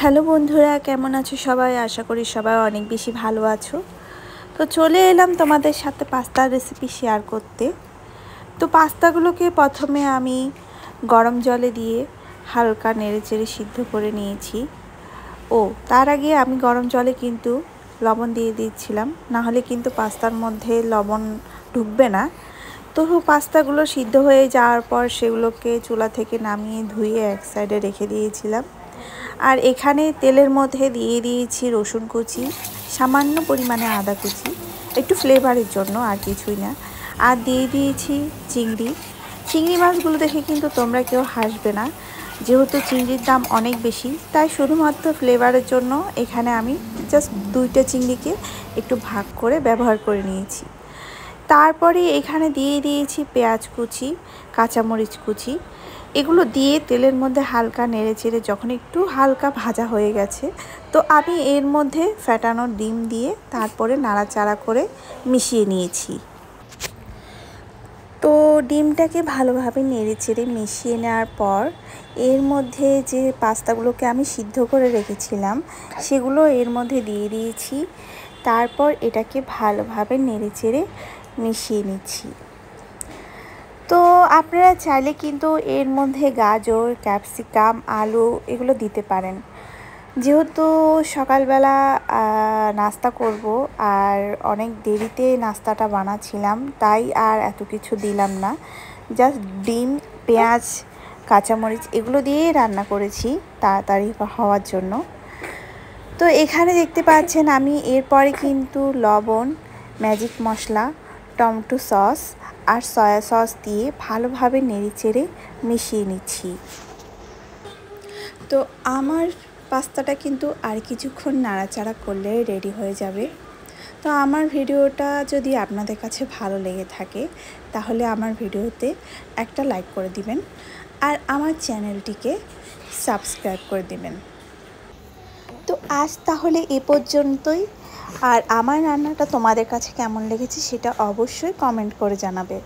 Hello বন্ধুরা, কেমন আছো সবাই? আশা করি সবাই অনেক বেশি ভালো আছো। তো চলে এলাম তোমাদের সাথে পাস্তার রেসিপি শেয়ার করতে। তো পাস্তাগুলোকে প্রথমে আমি গরম জলে দিয়ে হালকা নেড়েচেড়ে সিদ্ধ করে নিয়েছি। তার আগে আমি গরম জলে কিন্তু লবণ দিয়ে দিচ্ছিলাম, নাহলে কিন্তু পাস্তার মধ্যে লবণ ঢুকবে না। তো পাস্তাগুলো সিদ্ধ হয়ে যাওয়ার পর সেগুলোকে চুলা থেকে নামিয়ে ধুয়ে এক সাইডে রেখে দিয়েছিলাম। আর এখানে তেলের মধ্যে দিয়ে দিয়েছি রসুন কুচি, সামান্য পরিমাণে আদা কুচি, একটু ফ্লেভারের জন্য, আর কিছুই না। আর দিয়ে দিয়েছি চিংড়ি মাছগুলো দেখে কিন্তু তোমরা কেউ হাসবে না, যেহেতু চিংড়ির দাম অনেক বেশি, তাই শুধুমাত্র ফ্লেভারের জন্য এখানে আমি জাস্ট 2টা চিংড়িকে একটু ভাগ করে ব্যবহার করে নিয়েছি। তারপরে এখানে দিয়ে দিয়েছি পেঁয়াজ কুচি, কাঁচামরিচ কুচি। এগুলো দিয়ে তেলের মধ্যে হালকা নেড়েচেড়ে যখন একটু হালকা ভাজা হয়ে গেছে, তো আমি এর মধ্যে ফ্যাটানো ডিম দিয়ে তারপরে নাড়াচাড়া করে মিশিয়ে নিয়েছি। তো ডিমটাকে ভালোভাবে নেড়েচেড়ে মিশিয়ে নেওয়ার পর এর মধ্যে যে পাস্তাগুলোকে আমি সিদ্ধ করে রেখেছিলাম সেগুলো এর মধ্যে দিয়ে দিয়েছি। তারপর এটাকে ভালোভাবে নেড়েচেড়ে মিশিয়ে নিচ্ছি। তো আপনারা চাইলে কিন্তু এর মধ্যে গাজর, ক্যাপসিকাম, আলু এগুলো দিতে পারেন। যেহেতু সকালবেলা নাস্তা করব আর অনেক দেরিতে নাস্তাটা বানাচ্ছিলাম, তাই আর এত কিছু দিলাম না। জাস্ট ডিম, পেঁয়াজ, কাঁচামরিচ এগুলো দিয়েই রান্না করেছি তাড়াতাড়ি হওয়ার জন্য। তো এখানে দেখতে পাচ্ছেন আমি এরপরে কিন্তু লবণ, ম্যাজিক মশলা, টমেটো সস আর সয়া সস দিয়ে ভালোভাবে নেড়েচেড়ে মিশিয়ে নিচ্ছি। তো আমার পাস্তাটা কিন্তু আর কিছুক্ষণ নাড়াচাড়া করলে রেডি হয়ে যাবে। তো আমার ভিডিওটা যদি আপনাদের কাছে ভালো লেগে থাকে তাহলে আমার ভিডিওতে একটা লাইক করে দিবেন আর আমার চ্যানেলটিকে সাবস্ক্রাইব করে দিবেন। তো আজ তাহলে এ পর্যন্তই। আর আমার রান্নাটা তোমাদের কাছে কেমন লেগেছে সেটা অবশ্যই কমেন্ট করে জানাবে।